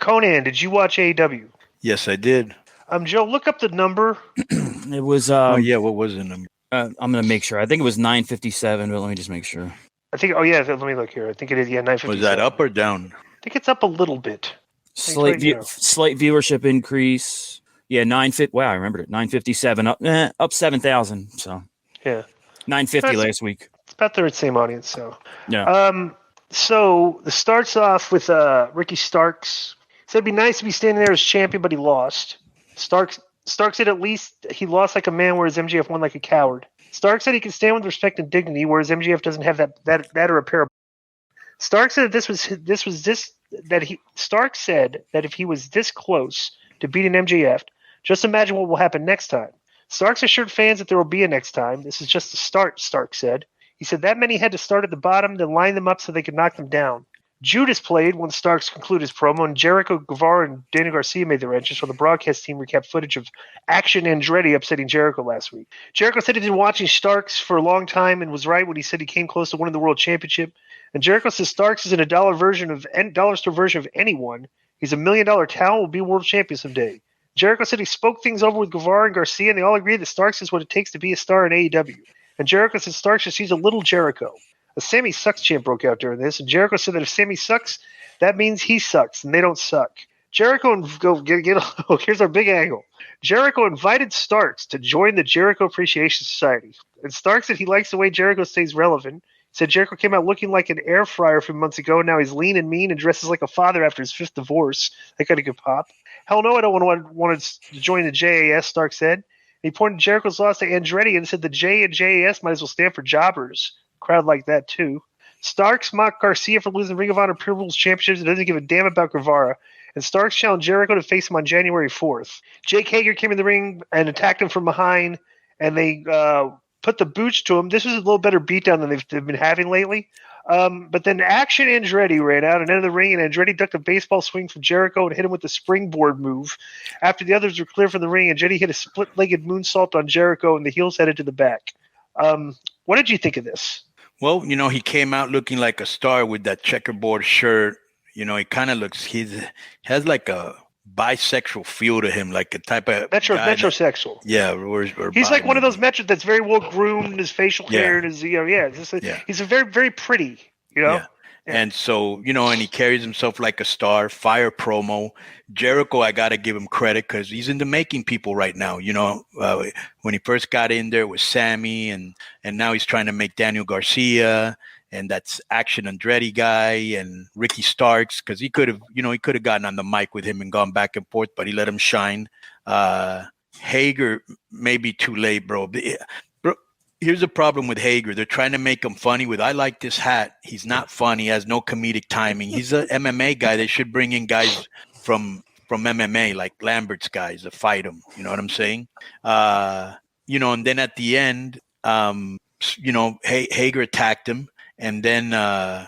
Konnan, did you watch AEW? Yes, I did. Joe, look up the number. It was. What was the number? I'm gonna make sure. I think it was 957, but let me just make sure. I think. Oh yeah, let me look here. I think it is. Yeah, 957. Was that up or down? I think it's up a little bit. Slight viewership increase. Yeah, 950. Wow, I remembered it. 957 up 7,000. So yeah, 950 last week. It's about the same audience. So yeah. So it starts off with Ricky Starks. Said it'd be nice to be standing there as champion, but he lost. Starks said at least he lost like a man, whereas MJF won like a coward. Starks said he can stand with respect and dignity, whereas MJF doesn't have that or a pair of. Starks said Starks said that if he was this close to beating MJF, just imagine what will happen next time. Starks assured fans that there will be a next time. This is just the start, Starks said. He said that many had to start at the bottom, then line them up so they could knock them down. Judas played when Starks concluded his promo, and Jericho, Guevara, and Daniel Garcia made their entrance while the broadcast team recapped footage of Action Andretti upsetting Jericho last week. Jericho said he'd been watching Starks for a long time and was right when he said he came close to winning the World Championship. And Jericho says Starks isn't a dollar store version of anyone. He's $1 million talent, will be world champion someday. Jericho said he spoke things over with Guevara and Garcia, and they all agreed that Starks is what it takes to be a star in AEW. And Jericho said Starks just sees a little Jericho. A Sammy Sucks chant broke out during this, and Jericho said that if Sammy sucks, that means he sucks, and they don't suck. Jericho here's our big angle. Jericho invited Starks to join the Jericho Appreciation Society, and Starks said he likes the way Jericho stays relevant. He said Jericho came out looking like an air fryer a few months ago, and now he's lean and mean and dresses like a father after his 5th divorce. That got a good pop. Hell no, I don't want to join the JAS, Starks said. And he pointed Jericho's loss to Andretti and said the J and JAS might as well stand for jobbers. Crowd like that too. Starks mocked Garcia for losing Ring of Honor Pure Rules Championships and doesn't give a damn about Guevara. And Starks challenged Jericho to face him on January 4th. Jake Hager came in the ring and attacked him from behind, and they put the boots to him. This was a little better beatdown than they've been having lately. But then Action Andretti ran out and entered the ring, and Andretti ducked a baseball swing from Jericho and hit him with the springboard move. After the others were clear from the ring, Andretti hit a split-legged moonsault on Jericho, and the heels headed to the back. What did you think of this? Well, he came out looking like a star with that checkerboard shirt. He kind of looks, he has like a bisexual feel to him, like a type of metrosexual. He's like one of those metros that's very well groomed, his facial hair, and his he's a very, very pretty, Yeah. And so, and he carries himself like a star. Fire promo. Jericho, I got to give him credit because he's into making people right now. When he first got in there with Sammy and now he's trying to make Daniel Garcia, and that's Action Andretti guy and Ricky Starks, because he could have gotten on the mic with him and gone back and forth, but he let him shine. Hager may be too late, bro. Here's the problem with Hager. They're trying to make him funny with, I like this hat. He's not funny. He has no comedic timing. He's an MMA guy. They should bring in guys from MMA, like Lambert's guys, to fight him. You know what I'm saying? And then at the end, Hager attacked him. And then, they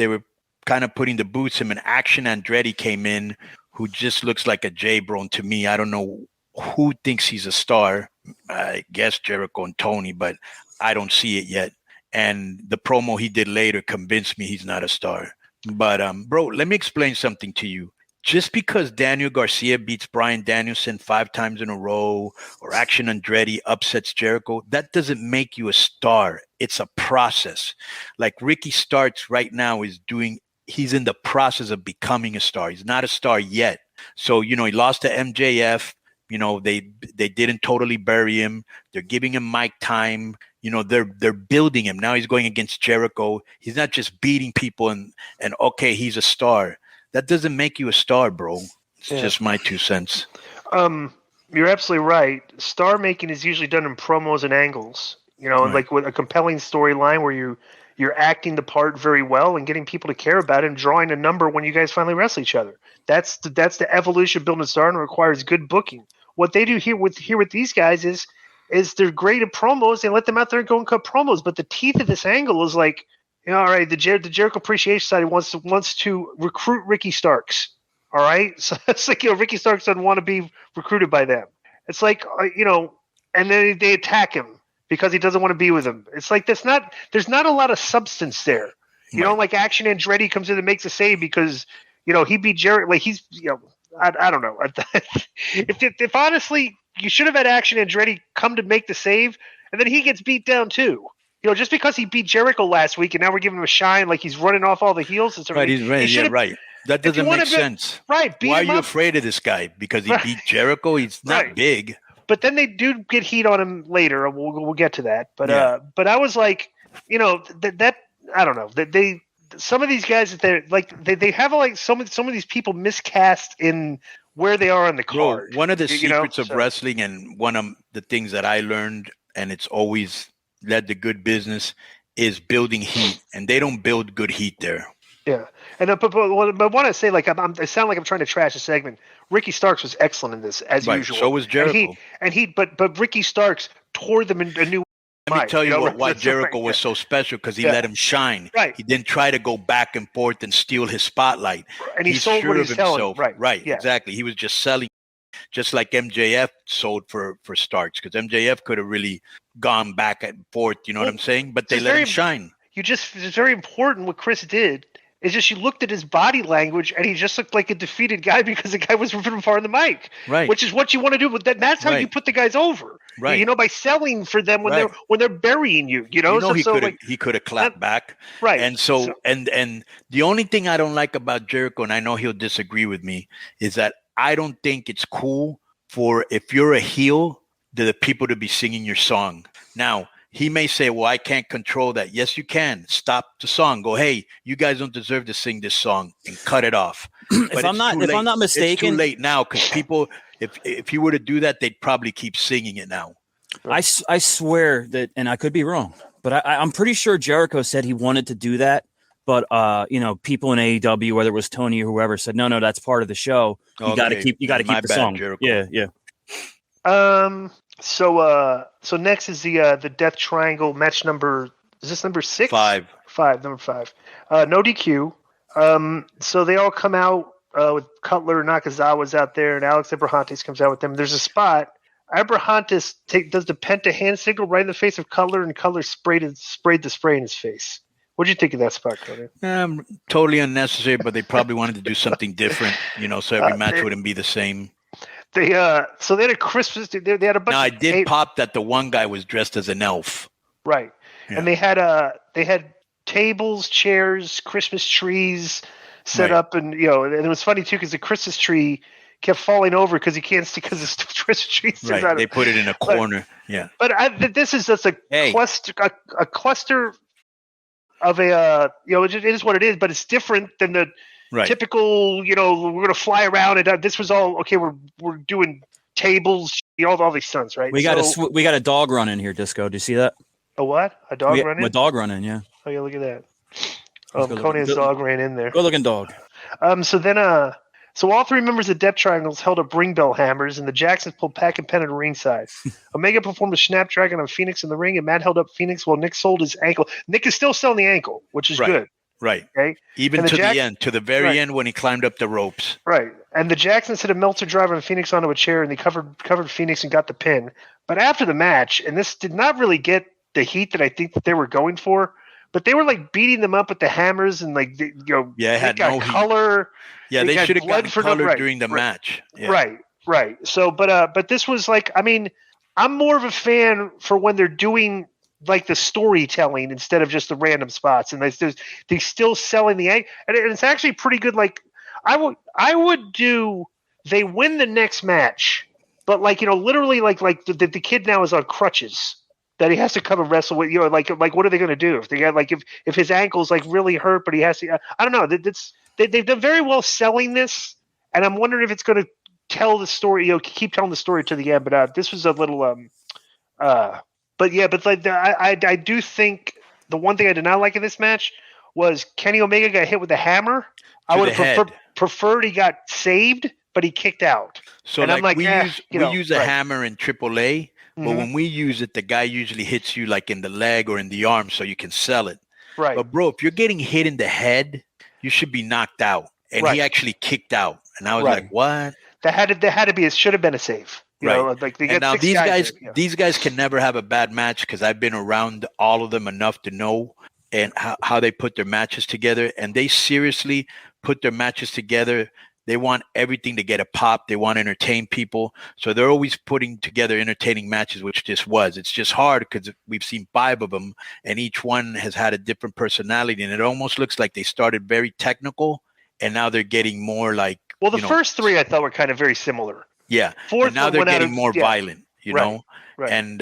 were kind of putting the boots him, and Action Andretti came in, who just looks like a J-Bro to me. I don't know who thinks he's a star. I guess Jericho and Tony, but I don't see it yet. And the promo he did later convinced me he's not a star. But, bro, let me explain something to you. Just because Daniel Garcia beats Bryan Danielson 5 times in a row, or Action Andretti upsets Jericho, that doesn't make you a star. It's a process. Like Ricky Starks right now he's in the process of becoming a star. He's not a star yet. So, he lost to MJF. They didn't totally bury him. They're giving him mic time. They're building him. Now he's going against Jericho. He's not just beating people and okay, he's a star. That doesn't make you a star, bro. It's just my 2 cents. You're absolutely right. Star making is usually done in promos and angles. Right. Like with a compelling storyline where you're acting the part very well and getting people to care about it and drawing a number when you guys finally wrestle each other. That's the evolution of building a star, and it requires good booking. What they do here with these guys is they're great at promos. They let them out there and go and cut promos. But the teeth of this angle is like, all right, the Jericho Appreciation Society wants to recruit Ricky Starks. All right, so it's like Ricky Starks doesn't want to be recruited by them. It's like and then they attack him because he doesn't want to be with them. It's like there's not a lot of substance there. Like Action Andretti comes in and makes a save because he beat Jericho. Like he's, I don't know. If honestly, you should have had Action Andretti come to make the save, and then he gets beat down too. Just because he beat Jericho last week, and now we're giving him a shine, like he's running off all the heels. Right, he's right. Yeah, right. That doesn't make sense. Right. Why are you afraid of this guy? Because he beat Jericho? He's not big. But then they do get heat on him later. We'll get to that. But I was like, that I don't know. They some of these guys that they're like they have like some of these people miscast in where they are on the card. Bro, one of the secrets of wrestling, and one of the things that I learned, and it's always led to good business, is building heat, and they don't build good heat there. Yeah, and but what I say, like I sound like I'm trying to trash a segment. Ricky Starks was excellent in this as usual. So was Jericho. But Ricky Starks tore them in a new. Let me tell you why Jericho was so special, because he let him shine. Right. He didn't try to go back and forth and steal his spotlight. And he sold sure what he's selling. Right. Exactly. He was just selling, just like MJF sold for Starks, because MJF could have really gone back and forth. You know what I'm saying? But they let him shine. It's very important what Chris did. It's just you looked at his body language, and he just looked like a defeated guy because the guy was ripping him apart in the mic. Right. Which is what you want to do. But that's how you put the guys over. Right. By selling for them when they're burying you. He could have clapped back. Right. And and the only thing I don't like about Jericho, and I know he'll disagree with me, is that I don't think it's cool for, if you're a heel, the people to be singing your song. Now, he may say, well, I can't control that. Yes, you can. Stop the song. Go, hey, you guys don't deserve to sing this song, and cut it off. If I'm not mistaken, it's too late now, because people, if he were to do that, they'd probably keep singing it now. I swear that, and I could be wrong, but I'm pretty sure Jericho said he wanted to do that. But people in AEW, whether it was Tony or whoever, said no, that's part of the show. You got to keep the song. Jericho. Yeah. So next is the Death Triangle match number. Is this number 6? 5. Number 5. No DQ. So they all come out with Cutler and Nakazawa's out there, and Alex Abrahantes comes out with them. There's a spot. Abrahantes does the penta hand signal right in the face of Cutler, and Cutler sprayed the spray in his face. What do you think of that spot, Konnan? Totally unnecessary, but they probably wanted to do something different, so every match wouldn't be the same. They had a Christmas. They had a bunch. Now I did pop that the one guy was dressed as an elf. Right, yeah. And they had tables, chairs, Christmas trees set up, and it was funny too because the Christmas tree kept falling over because he can't see because it's Christmas trees. Right, they put it in a corner. But this is just a cluster of a it is what it is, but it's different than the. Right. Typical, we're going to fly around, and this was all okay. We're doing tables, all these stunts, right? We got a dog running here, Disco. Do you see that? A what? A dog running? A dog running, yeah. Oh yeah, look at that. Conan's dog ran in there. Good looking dog. So all 3 members of Death Triangles held up ring bell hammers, and the Jacksons pulled Pac and Penn at ringside. Omega performed a Snapdragon on Phoenix in the ring, and Matt held up Phoenix while Nick sold his ankle. Nick is still selling the ankle, which is good. Right. Okay. Even to the end, to the very end when he climbed up the ropes. Right. And the Jacksons hit a Meltzer driver on Phoenix onto a chair, and they covered Phoenix and got the pin. But after the match, and this did not really get the heat that I think that they were going for, but they were like beating them up with the hammers and it had got no color. Yeah, they should have gotten color during the match. Yeah. Right. So, but this was like, I mean, I'm more of a fan for when they're doing like the storytelling instead of just the random spots, and they're still selling the egg, and it's actually pretty good. Like I would do. They win the next match, but literally like the kid now is on crutches that he has to come and wrestle with. Like what are they going to do if they got if his ankle's really hurt, but he has to. I don't know. They've done very well selling this, and I'm wondering if it's going to tell the story. Keep telling the story to the end. But this was a little I do think the one thing I did not like in this match was Kenny Omega got hit with a hammer. I would have preferred he got saved, but he kicked out. So and we use a hammer in AAA, but when we use it, the guy usually hits you in the leg or in the arm so you can sell it. Right. But bro, if you're getting hit in the head, you should be knocked out. And he actually kicked out. And I was like, what? That had to be. It should have been a save. And now these guys can never have a bad match because I've been around all of them enough to know and how they put their matches together. And they seriously put their matches together. They want everything to get a pop. They want to entertain people. So they're always putting together entertaining matches, which this was. It's just hard because we've seen 5 of them, and each one has had a different personality. And it almost looks like they started very technical, and now they're getting more like. Well, the first 3 I thought were kind of very similar. Yeah. Fourth and now they're getting more violent, you know? Right. And,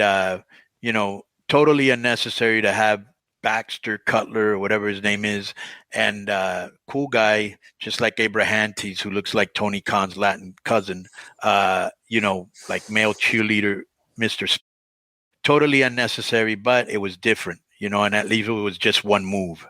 totally unnecessary to have Baxter Cutler or whatever his name is, and cool guy, just like Abrahantes, who looks like Tony Khan's Latin cousin, like male cheerleader, Mr. Totally unnecessary, but it was different, and at least it was just one move,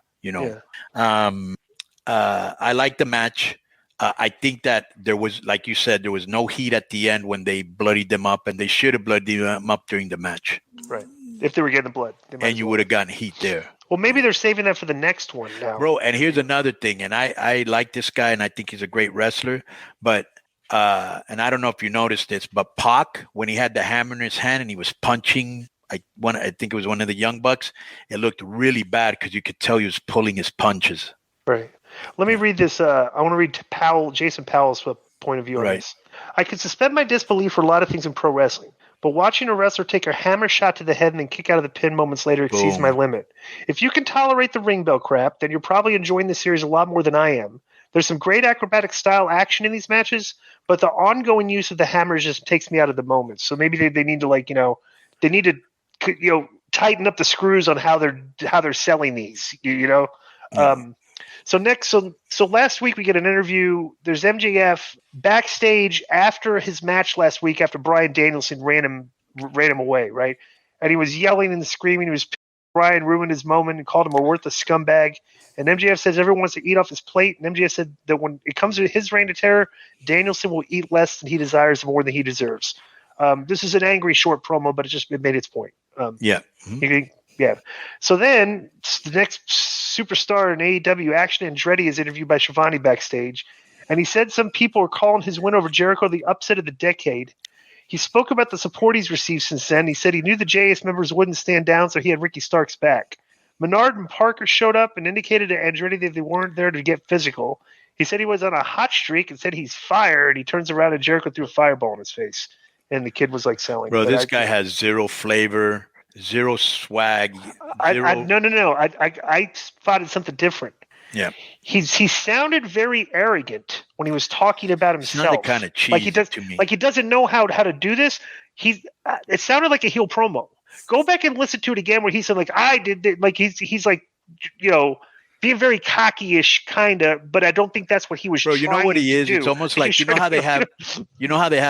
I like the match. I think that there was, like you said, there was no heat at the end when they bloodied them up, and they should have bloodied them up during the match. Right. If they were getting the blood. And you would have gotten heat there. Well, maybe they're saving that for the next one now. Bro, and here's another thing, and I like this guy, and I think he's a great wrestler, but and I don't know if you noticed this, but Pac, when he had the hammer in his hand and he was punching, I think it was one of the Young Bucks, it looked really bad because you could tell he was pulling his punches. Right. Let me read this. I want to read Jason Powell's point of view on this. I could suspend my disbelief for a lot of things in pro wrestling, but watching a wrestler take a hammer shot to the head and then kick out of the pin moments later exceeds my limit. If you can tolerate the ring bell crap, then you're probably enjoying the series a lot more than I am. There's some great acrobatic style action in these matches, but the ongoing use of the hammers just takes me out of the moment. So maybe they need to they need to tighten up the screws on how they're selling these. So last week we get an interview. There's MJF backstage after his match last week after Bryan Danielson ran him away, right? And he was yelling and screaming. He was Bryan ruined his moment and called him a worthless scumbag. And MJF says everyone wants to eat off his plate. And MJF said that when it comes to his reign of terror, Danielson will eat less than he desires, more than he deserves. This is an angry short promo, but it made its point. Yeah. So then the next superstar in AEW, Action Andretti, is interviewed by Schiavone backstage, and he said some people are calling his win over Jericho the upset of the decade. He spoke about the support he's received since then. He said he knew the JS members wouldn't stand down, so he had Ricky Starks back. Menard and Parker showed up and indicated to Andretti that they weren't there to get physical. He said he was on a hot streak and said he's fired. He turns around and Jericho threw a fireball in his face, and the kid was like selling. Bro, this guy has zero flavor. Zero swag. No. I spotted something different. Yeah. He sounded very arrogant when he was talking about himself. Sounded kind of cheesy to me. Like he doesn't know how to do this. It sounded like a heel promo. Go back and listen to it again where he said like I did it. Like he's like being very cocky-ish kind of, but I don't think that's what he was trying to do. Bro, you know what he is? It's almost like how they have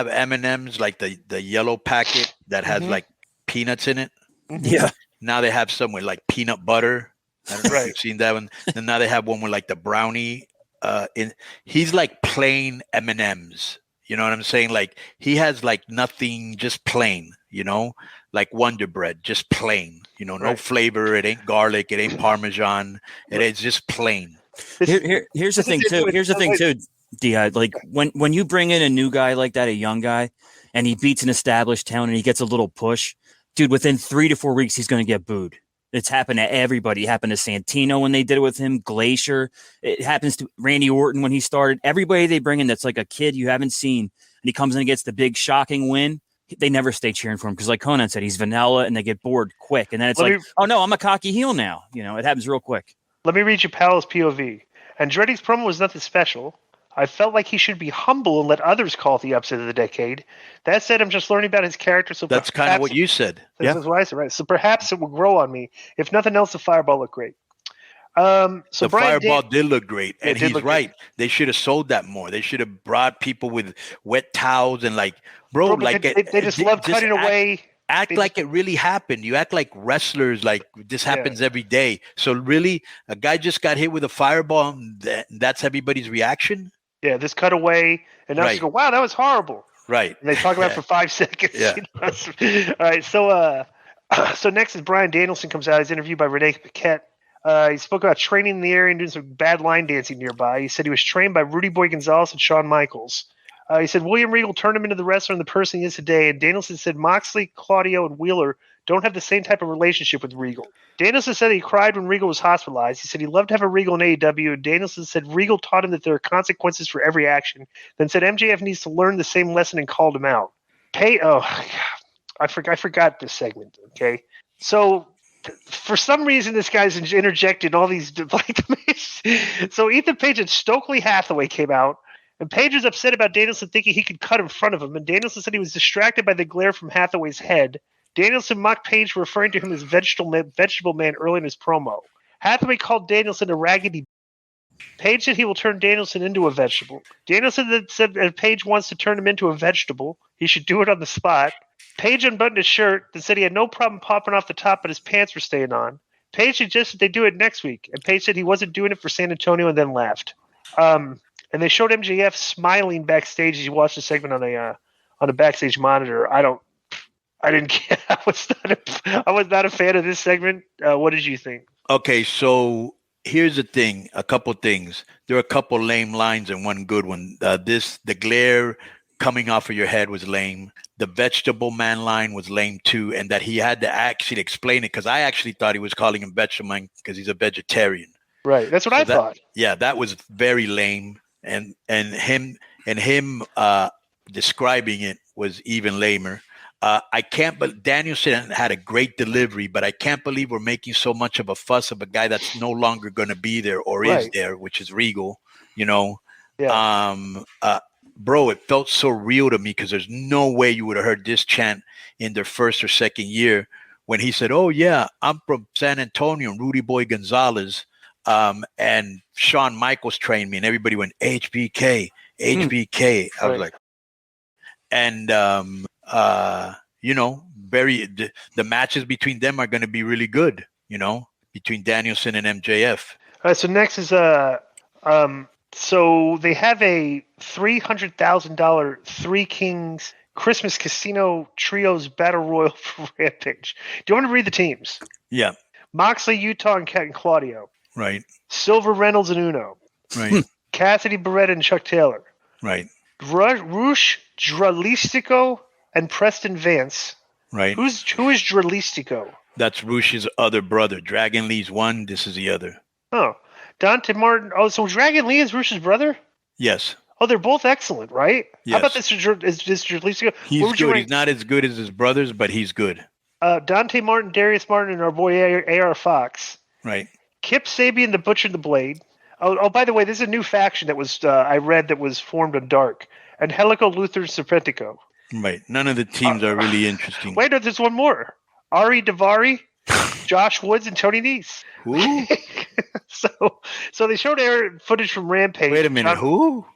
M&Ms, like the yellow packet that has like peanuts in it. Yeah. Now they have some with like peanut butter. I don't know if you've seen that one. And now they have one with like the brownie. He's like plain M&Ms. You know what I'm saying? Like he has like nothing, just plain. Like Wonder Bread, just plain. No flavor. It ain't garlic. It ain't Parmesan. It's just plain. Here's the thing too. Di, like when you bring in a new guy like that, a young guy, and he beats an established talent and he gets a little push. Dude, within 3 to 4 weeks, he's going to get booed. It's happened to everybody. It happened to Santino when they did it with him, Glacier. It happens to Randy Orton when he started. Everybody they bring in that's like a kid you haven't seen, and he comes in and gets the big, shocking win. They never stay cheering for him because, like Konnan said, he's vanilla, and they get bored quick. And then it's oh, no, I'm a cocky heel now. It happens real quick. Let me read you Powell's POV. Andretti's promo was nothing special. I felt like he should be humble and let others call it the upset of the decade. That said, I'm just learning about his character. So that's kind of what you said. That's what I said, right? So perhaps it will grow on me. If nothing else, the fireball looked great. So the fireball did look great, and he's right. Great. They should have sold that more. They should have brought people with wet towels and like, bro like they just love cutting away. Act like it really happened. You act like wrestlers, like this happens every day. So really, a guy just got hit with a fireball. That's everybody's reaction. Yeah, this cut away, and now you go, wow, that was horrible. Right. And they talk about it for 5 seconds. Yeah. All right, so next is Bryan Danielson comes out. He's interviewed by Renee Paquette. He spoke about training in the area and doing some bad line dancing nearby. He said he was trained by Rudy Boy Gonzalez and Shawn Michaels. He said William Regal turned him into the wrestler and the person he is today. And Danielson said Moxley, Claudio, and Wheeler don't have the same type of relationship with Regal. Danielson said he cried when Regal was hospitalized. He said he loved to have a Regal in AEW, and Danielson said Regal taught him that there are consequences for every action, then said MJF needs to learn the same lesson and called him out. I forgot this segment, okay? So for some reason, this guy's interjected all these so Ethan Page and Stokely Hathaway came out, and Page was upset about Danielson thinking he could cut in front of him, and Danielson said he was distracted by the glare from Hathaway's head. Danielson mocked Page for referring to him as vegetable man early in his promo. Hathaway called Danielson a raggedy. Page said he will turn Danielson into a vegetable. Danielson said if Page wants to turn him into a vegetable, he should do it on the spot. Page unbuttoned his shirt and said he had no problem popping off the top, but his pants were staying on. Page suggested they do it next week, and Page said he wasn't doing it for San Antonio and then laughed. And they showed MJF smiling backstage as he watched the segment on a backstage monitor. I didn't get. I was not a fan of this segment. What did you think? Okay, so here's the thing. A couple things. There are a couple lame lines and one good one. The glare coming off of your head was lame. The vegetable man line was lame too, and that he had to actually explain it because I actually thought he was calling him vegetable man because he's a vegetarian. Right. That's what I thought. Yeah, that was very lame, and him describing it was even lamer. But Danielson had a great delivery, but I can't believe we're making so much of a fuss of a guy that's no longer going to be there or is there, which is Regal, you know. Yeah. Bro, it felt so real to me because there's no way you would have heard this chant in their first or second year when he said, "Oh yeah, I'm from San Antonio, Rudy Boy Gonzalez, and Shawn Michaels trained me," and everybody went HBK. I was like, and you know, the matches between them are going to be really good, you know, between Danielson and MJF. All right, so next is so they have a $300,000 Three Kings Christmas Casino Trios Battle Royal for Rampage. Do you want to read the teams? Yeah. Moxley, Utah, and Claudio. Right. Silver, Reynolds, and Uno. Right. Cassidy, Beretta, and Chuck Taylor. Right. Rush, Dralistico, and Preston Vance. Right. Who is Dralistico? That's Rush's other brother. Dragon Lee's one. This is the other. Oh. Dante Martin. Oh, so Dragon Lee is Rush's brother? Yes. Oh, they're both excellent, right? Yes. How about this? Is Dralistico? He's good. He's not as good as his brothers, but he's good. Dante Martin, Darius Martin, and our boy A.R. Fox. Right. Kip Sabian, the Butcher and the Blade. Oh, by the way, this is a new faction that was I read that was formed on Dark. And Helico, Luther, and Serpentico. Right. None of the teams are really interesting. Wait, no, there's one more. Ari Davari, Josh Woods, and Tony Nese. Who? So they showed footage from Rampage. Wait a minute, who?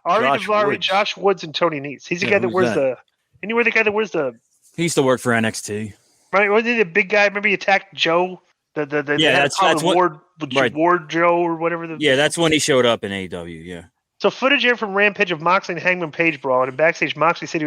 Ari Davari, Josh Woods, and Tony Nese. He's the guy that wears the. Anywhere the guy that wears the. He used to work for NXT. Right, wasn't he the big guy? Remember he attacked Joe? That's Ward Joe or whatever. That's when he showed up in AEW. Yeah. So footage aired from Rampage of Moxley and Hangman Page brawl, and backstage Moxley said he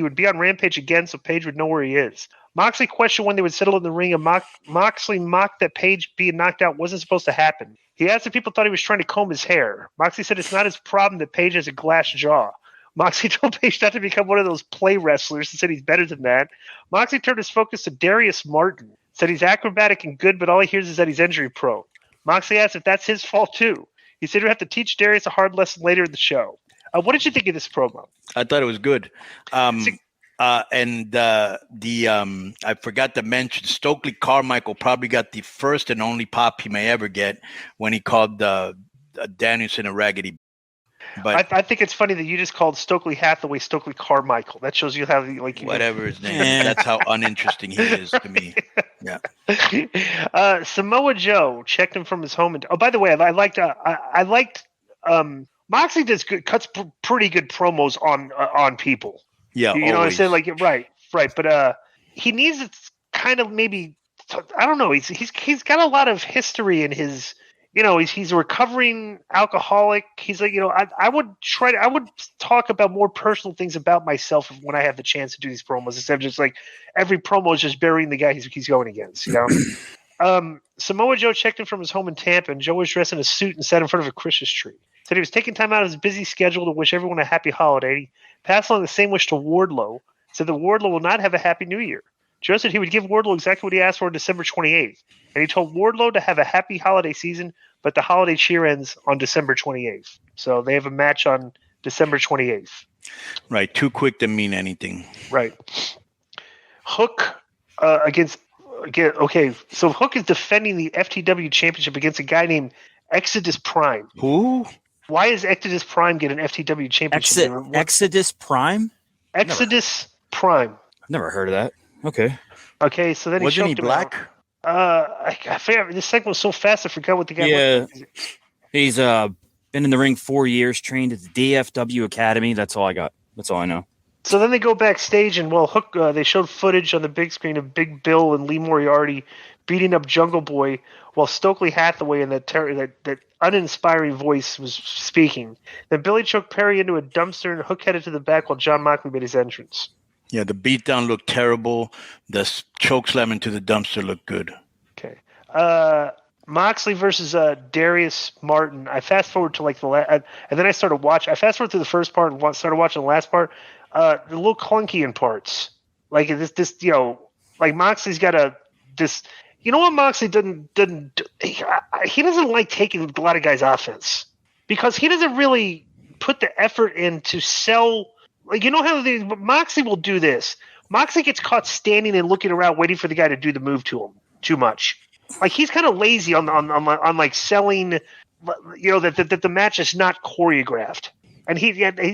would be on Rampage again, so Page would know where he is. Moxley questioned when they would settle in the ring, and Moxley mocked that Page being knocked out wasn't supposed to happen. He asked if people thought he was trying to comb his hair. Moxley said it's not his problem that Page has a glass jaw. Moxley told Page not to become one of those play wrestlers and said he's better than that. Moxley turned his focus to Darius Martin, said he's acrobatic and good, but all he hears is that he's injury prone. Moxley asked if that's his fault too. He said he'd have to teach Darius a hard lesson later in the show. What did you think of this promo? I thought it was good. I forgot to mention Stokely Carmichael probably got the first and only pop he may ever get when he called Danielson a raggedy. But I think it's funny that you just called Stokely Hathaway Stokely Carmichael. That shows you how whatever his name is. That's how uninteresting he is to me. Yeah. Samoa Joe checked him from his home. By the way, I liked Moxley cuts pretty good promos on people. Yeah, you know what I'm saying? Like right. But he needs to kind of maybe I don't know. He's got a lot of history in his. You know, he's a recovering alcoholic. He's like, I would talk about more personal things about myself when I have the chance to do these promos instead of just like every promo is just burying the guy he's going against, you know? Samoa Joe checked in from his home in Tampa, and Joe was dressed in a suit and sat in front of a Christmas tree. Said he was taking time out of his busy schedule to wish everyone a happy holiday. He passed along the same wish to Wardlow. Said that Wardlow will not have a happy new year. Joe said he would give Wardlow exactly what he asked for on December 28th. And he told Wardlow to have a happy holiday season, but the holiday cheer ends on December 28th. So they have a match on December 28th. Right. Too quick to mean anything. Right. Hook okay, so Hook is defending the FTW championship against a guy named Exodus Prime. Who? Why is Exodus Prime get an FTW championship? Exodus Prime? Exodus Prime. I've never heard of that. Okay. Okay, so then Wasn't he black? I forgot. This segment was so fast, I forgot what the guy was. He's been in the ring 4 years, trained at the DFW Academy. That's all I got. That's all I know. So then they go backstage, and Hook, they showed footage on the big screen of Big Bill and Lee Moriarty beating up Jungle Boy while Stokely Hathaway and that uninspiring voice was speaking. Then Billy choked Perry into a dumpster, and Hook headed to the back while John Moxley made his entrance. Yeah, the beatdown looked terrible. The choke slam into the dumpster looked good. Okay. Moxley versus Darius Martin. I fast forward to like and then I started watching. I fast forward to the first part and started watching the last part. A little clunky in parts. Like this, like Moxley's got this. You know what Moxley doesn't. He doesn't like taking a lot of guys' offense because he doesn't really put the effort in to sell. Like, you know how Moxley will do this. Moxley gets caught standing and looking around, waiting for the guy to do the move to him too much. Like, he's kind of lazy on like selling. That the match is not choreographed. And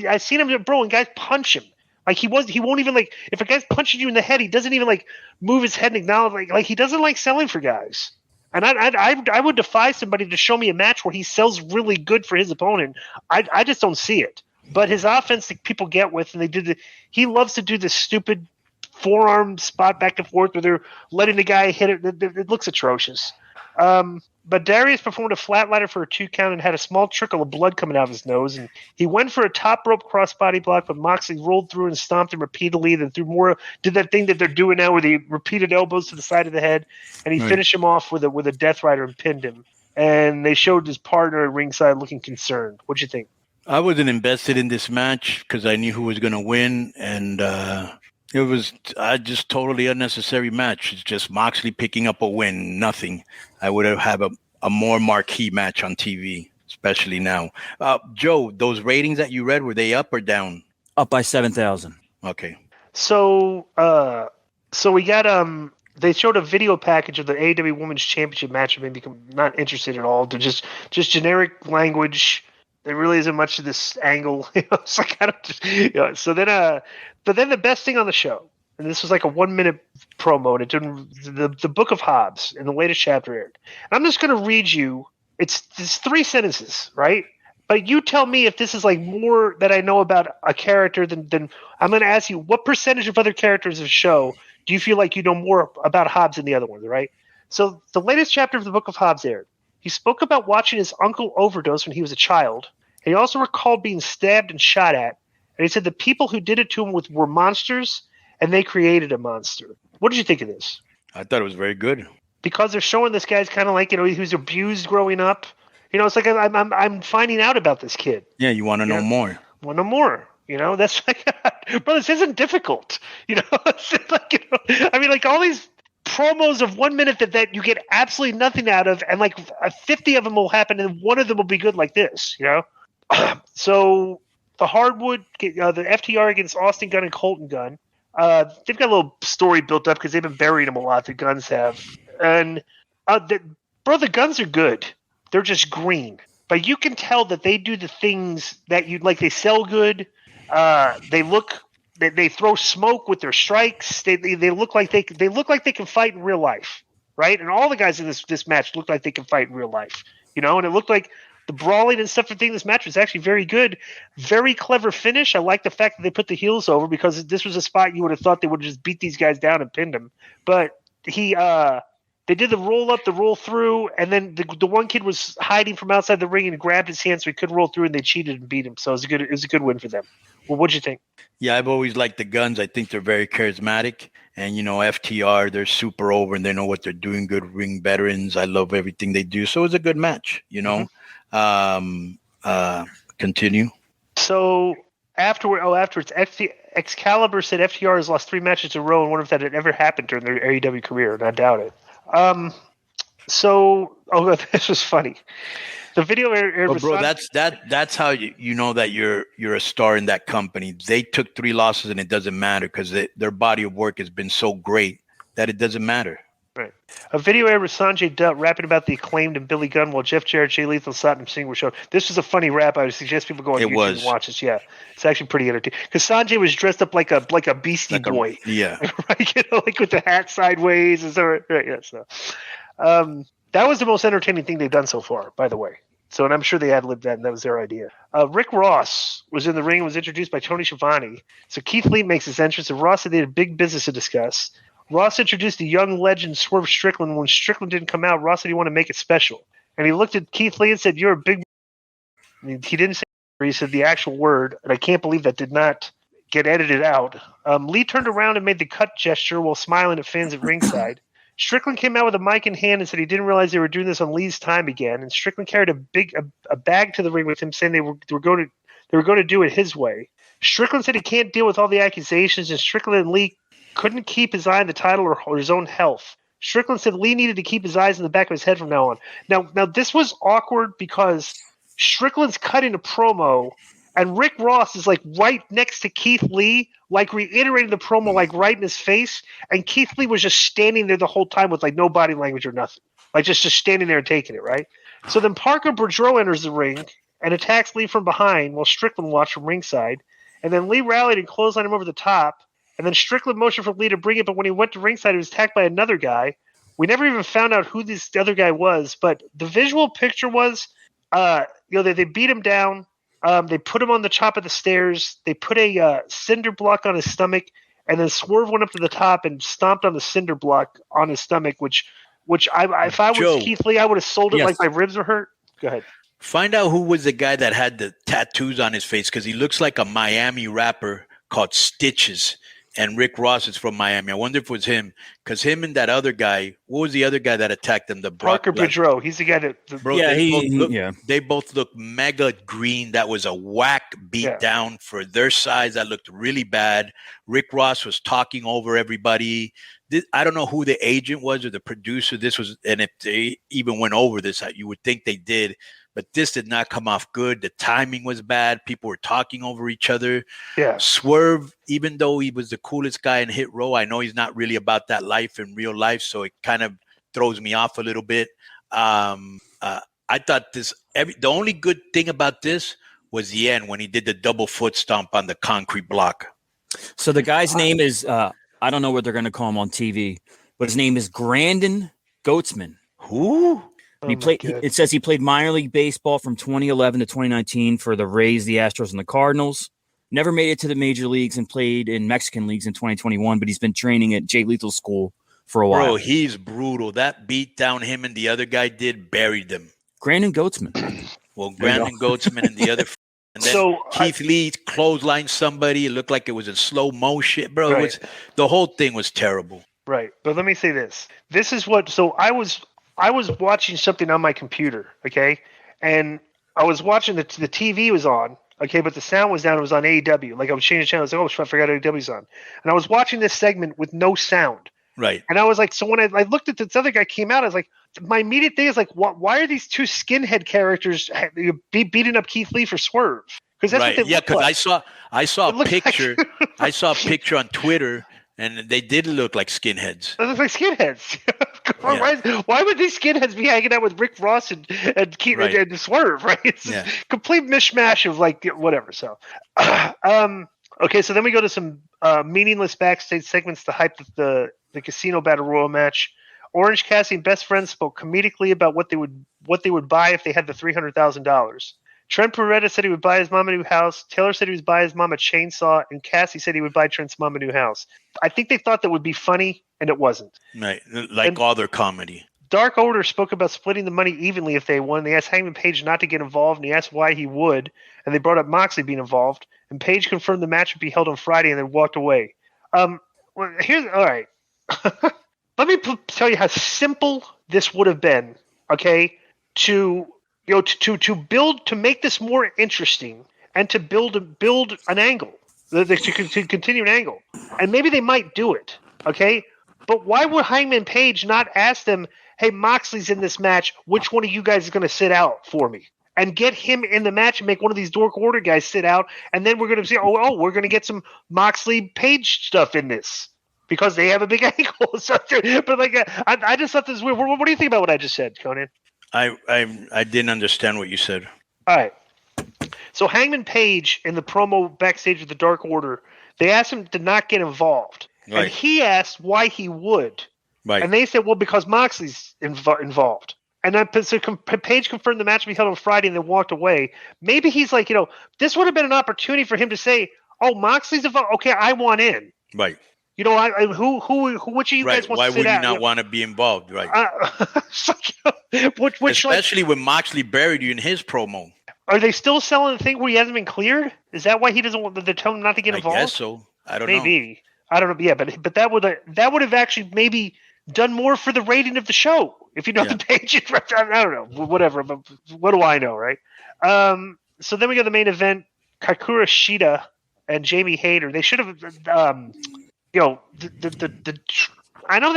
I've seen him, bro, and guys punch him. Like he won't even like if a guy's punching you in the head, he doesn't even like move his head and acknowledge like he doesn't like selling for guys. And I would defy somebody to show me a match where he sells really good for his opponent. I just don't see it. But his offense that people get with, and he loves to do this stupid forearm spot back and forth where they're letting the guy hit it. It looks atrocious. But Darius performed a flatliner for a 2 count and had a small trickle of blood coming out of his nose. And he went for a top rope crossbody block, but Moxley rolled through and stomped him repeatedly. Then did that thing that they're doing now, where they repeated elbows to the side of the head, and he finished him off with a Death Rider and pinned him. And they showed his partner at ringside looking concerned. What'd you think? I wasn't invested in this match because I knew who was going to win, and it was just totally unnecessary match. It's just Moxley picking up a win, nothing. I would have had a more marquee match on TV, especially now. Joe, those ratings that you read, were they up or down? Up by 7,000. Okay. So we got they showed a video package of the AEW Women's Championship match. I mean, not interested at all. They're just generic language. There really isn't much to this angle. It's like So then, but then the best thing on the show, and this was like a 1 minute promo, and it did the Book of Hobbs in the latest chapter aired. And I'm just going to read you. It's 3 sentences, right? But you tell me if this is like more that I know about a character than I'm going to ask you what percentage of other characters of the show do you feel like you know more about Hobbs than the other ones, right? So the latest chapter of the Book of Hobbs aired. He spoke about watching his uncle overdose when he was a child. And he also recalled being stabbed and shot at. And he said the people who did it to him were monsters, and they created a monster. What did you think of this? I thought it was very good. Because they're showing this guy's kind of like, he was abused growing up. It's like I'm finding out about this kid. Yeah, you want to know more. Want to know more. That's like, bro, this isn't difficult. It's like, I mean, like all these promos of 1 minute that you get absolutely nothing out of, and like 50 of them will happen, and one of them will be good like this, So the Hardwood, the FTR against Austin Gunn and Colton Gunn. They've got a little story built up because they've been burying them a lot. The Guns have, and the Guns are good. They're just green, but you can tell that they do the things that you like. They sell good. They throw smoke with their strikes. They look like they can fight in real life, right? And all the guys in this match look like they can fight in real life, and it looked like the brawling and stuff. This match was actually very good, very clever finish. I like the fact that they put the heels over because this was a spot you would have thought they would have just beat these guys down and pinned them, but they did the roll up, the roll through, and then the one kid was hiding from outside the ring and grabbed his hand so he couldn't roll through, and they cheated and beat him. So it was a good win for them. Well, what'd you think? Yeah, I've always liked the Guns. I think they're very charismatic. And, FTR, they're super over and they know what they're doing. Good ring veterans. I love everything they do. So it was a good match, Mm-hmm. Continue. So Afterwards, Excalibur said FTR has lost 3 matches in a row and wonder if that had ever happened during their AEW career, and I doubt it. This was funny. The video bro, that's how you know that you're a star in that company. They took 3 losses and it doesn't matter because their body of work has been so great that it doesn't matter. Right. A video aired with Sanjay Dutt rapping about the Acclaimed and Billy Gunn while Jeff Jarrett, Jay Lethal, Sutton, and Singh were shown. This was a funny rap. I would suggest people go on YouTube and watch this. Yeah, it's actually pretty entertaining. Because Sanjay was dressed up like a Beastie Boy. Yeah. Right. Like with the hat sideways and so. Right. Yeah. So, that was the most entertaining thing they've done so far, by the way. So, and I'm sure they ad-libbed that, and that was their idea. Rick Ross was in the ring and was introduced by Tony Schiavone. So Keith Lee makes his entrance, and Ross said they had big business to discuss. Ross introduced the young legend Swerve Strickland. When Strickland didn't come out, Ross said he wanted to make it special. And he looked at Keith Lee and said, "You're a big..." I mean, he didn't say he said the actual word, and I can't believe that did not get edited out. Lee turned around and made the cut gesture while smiling at fans at ringside. Strickland came out with a mic in hand and said he didn't realize they were doing this on Lee's time again. And Strickland carried a bag to the ring with him, saying they were going to do it his way. Strickland said he can't deal with all the accusations, and Strickland and Lee couldn't keep his eye on the title or his own health. Strickland said Lee needed to keep his eyes in the back of his head from now on. Now this was awkward because Strickland's cutting a promo, and Rick Ross is like right next to Keith Lee, like reiterating the promo, like right in his face. And Keith Lee was just standing there the whole time with like no body language or nothing, like just standing there and taking it, right? So then Parker Boudreaux enters the ring and attacks Lee from behind while Strickland watched from ringside. And then Lee rallied and clotheslined him over the top. And then Strickland motioned for Lee to bring it, but when he went to ringside, he was attacked by another guy. We never even found out who this other guy was, but the visual picture was, they beat him down. They put him on the top of the stairs. They put a cinder block on his stomach, and then Swerve went up to the top and stomped on the cinder block on his stomach, which if I was Keith Lee, I would have sold it like my ribs were hurt. Go ahead. Find out who was the guy that had the tattoos on his face, because he looks like a Miami rapper called Stitches. And Rick Ross is from Miami. I wonder if it was him, because him and that other guy. What was the other guy that attacked them? Parker Boudreaux. He's the guy that. Bro, they both look mega green. That was a whack beat down for their size. That looked really bad. Rick Ross was talking over everybody. I don't know who the agent was or the producer. This was, and if they even went over this, you would think they did. But this did not come off good. The timing was bad. People were talking over each other. Yeah. Swerve, even though he was the coolest guy in Hit Row, I know he's not really about that life in real life, so it kind of throws me off a little bit. I thought the only good thing about this was the end when he did the double foot stomp on the concrete block. So the guy's name is, I don't know what they're going to call him on TV, but his name is Grandin Goatsman. Who? It says he played minor league baseball from 2011 to 2019 for the Rays, the Astros, and the Cardinals. Never made it to the major leagues and played in Mexican leagues in 2021, but he's been training at Jay Lethal School for a while. Bro, he's brutal. That beat down him and the other guy buried them. Grandin Goatsman. Well, Grandin Goatsman and the other. And then Keith Lee clotheslined somebody. It looked like it was in slow motion. Bro, right. The whole thing was terrible. Right. But let me say this. This is what – so I was watching something on my computer, okay? And I was watching the TV was on, okay, but the sound was down. It was on AEW. Like I was changing the channel. I was like, oh, I forgot AEW's on. And I was watching this segment with no sound. Right. And I was like, so when I looked at this other guy came out, I was like, my immediate thing is like, why are these two skinhead characters beating up Keith Lee for Swerve? Because that's what they look like. Because I saw a picture. I saw a picture on Twitter, and they did look like skinheads. They look like skinheads. Why would these skinheads be hanging out with Rick Ross and Keith and Swerve? Right? It's a complete mishmash of like whatever. So, okay. So then we go to some meaningless backstage segments to hype the Casino Battle Royal match. Orange Cassidy and Best Friends spoke comedically about what they would buy if they had the $300,000. Trent Beretta said he would buy his mom a new house. Taylor said he would buy his mom a chainsaw, and Cassie said he would buy Trent's mom a new house. I think they thought that would be funny, and it wasn't. Right, like all their comedy. Dark Order spoke about splitting the money evenly if they won. They asked Hangman Page not to get involved, and he asked why he would, and they brought up Moxley being involved. And Page confirmed the match would be held on Friday, and then walked away. All right. Let me tell you how simple this would have been. Okay, to build to make this more interesting and to build an angle, to continue an angle. And maybe they might do it, okay? But why would Hangman Page not ask them, hey, Moxley's in this match, which one of you guys is going to sit out for me? And get him in the match and make one of these Dork Order guys sit out, and then we're going to say, we're going to get some Moxley Page stuff in this because they have a big angle. But like, I just thought this was weird. What do you think about what I just said, Konnan? I didn't understand what you said. All right. So Hangman Page in the promo backstage with the Dark Order, they asked him to not get involved. Right. And he asked why he would. Right. And they said, well, because Moxley's involved. And then so Page confirmed the match would be held on Friday and then walked away. Maybe he's like, this would have been an opportunity for him to say, oh, Moxley's involved. Okay, I want in. Right. Which of you guys want why to sit would you out? not want to be involved? Right. Especially when Moxley buried you in his promo. Are they still selling the thing where he hasn't been cleared? Is that why he doesn't want? They're telling him not to get involved. I guess so. I don't know. Maybe. I don't know. Yeah, but that would have actually maybe done more for the rating of the show if you know the Page. I don't know. Whatever. But what do I know, right? So then we got the main event: Katsuyori Shida and Jamie Hayter. They should have. I know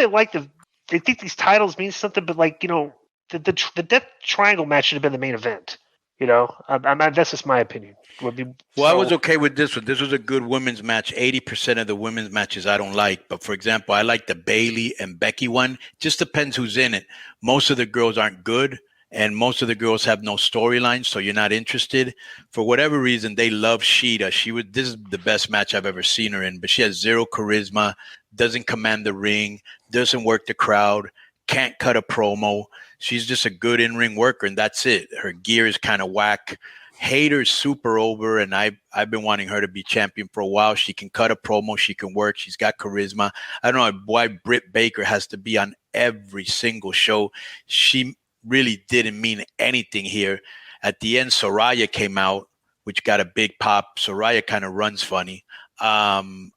they think these titles mean something, but the Death Triangle match should have been the main event. That's just my opinion. I was okay with this one. This was a good women's match. 80% of the women's matches I don't like. But for example, I like the Bayley and Becky one. Just depends who's in it. Most of the girls aren't good, and most of the girls have no storyline, so you're not interested. For whatever reason, they love Shida. This is the best match I've ever seen her in, but she has zero charisma, doesn't command the ring, doesn't work the crowd, can't cut a promo. She's just a good in-ring worker, and that's it. Her gear is kind of whack. Hayter's super over, and I've been wanting her to be champion for a while. She can cut a promo. She can work. She's got charisma. I don't know why Britt Baker has to be on every single show. She really didn't mean anything here. At the end, Soraya came out, which got a big pop. Soraya kind of runs funny. But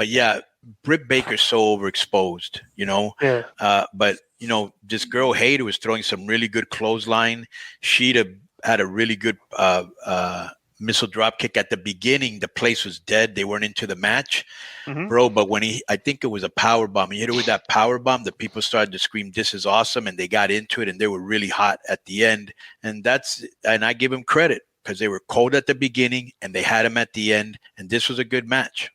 yeah, Britt Baker's so overexposed, Yeah. But this girl Hayter was throwing some really good clothesline. She'd had a really good missile drop kick at the beginning. The place was dead. They weren't into the match, bro. But when I think it was a power bomb. He hit her with that power bomb. The people started to scream, "This is awesome!" And they got into it, and they were really hot at the end. And I give him credit because they were cold at the beginning, and they had him at the end. And this was a good match.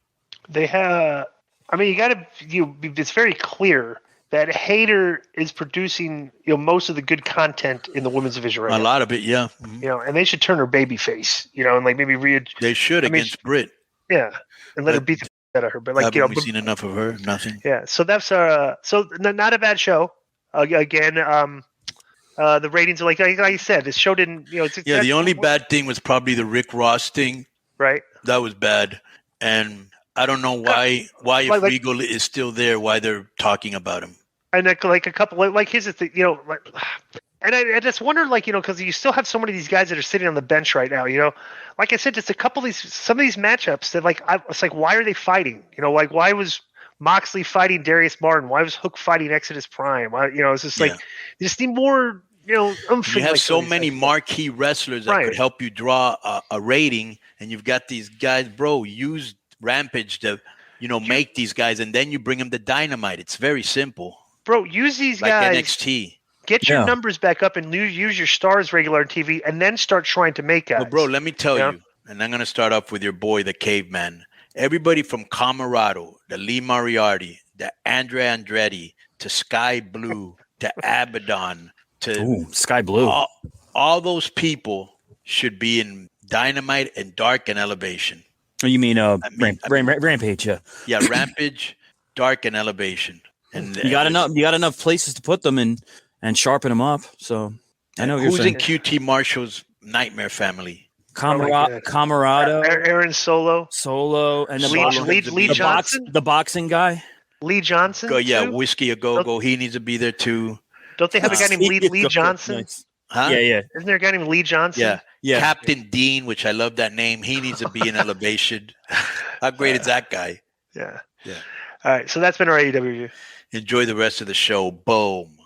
They have. I mean, it's very clear that Hayter is producing, most of the good content in the women's division right now. A lot of it, yeah. Mm-hmm. And they should turn her baby face, and maybe they should against Britt. Yeah, and let her beat the out of her. But haven't we seen enough of her? Nothing. Yeah, so that's not a bad show. Again, the ratings are like I said, this show didn't. The only bad thing was probably the Rick Ross thing. Right. That was bad, and I don't know why if Regal is still there, why they're talking about him. And a couple here's the thing, and I just wonder, because you still have so many of these guys that are sitting on the bench right now, like I said, just some of these matchups that it's like, why are they fighting? Why was Moxley fighting Darius Martin? Why was Hook fighting Exodus Prime? It's just you just need more, You have so many marquee wrestlers that could help you draw a rating, and you've got these guys, bro. Use Rampage to, make these guys, and then you bring them to Dynamite. It's very simple. Bro, use these like guys. NXT. Get your numbers back up and use your stars regular on TV, and then start trying to make guys. But bro, let me tell you, and I'm going to start off with your boy, the Caveman. Everybody from Camarado, the Lee Moriarty, the Andrea Andretti, to Sky Blue, to Abaddon, to Sky Blue. All those people should be in Dynamite and Dark and Elevation. Oh, you mean Rampage? Yeah. Yeah, Rampage, Dark and Elevation. And you got enough places to put them in and sharpen them up. So I know who's in QT Marshall's Nightmare Family. Camarado, Aaron Solo, and Lee Johnson, the boxing guy, Lee Johnson. Whiskey a Go. He needs to be there too. Don't they have a guy named Lee Johnson? Nice. Huh? Yeah. Isn't there a guy named Lee Johnson? Yeah. Captain Dean, which I love that name. He needs to be in Elevation. How great is that guy? Yeah. All right. So that's been our AEW review. Enjoy the rest of the show. Boom.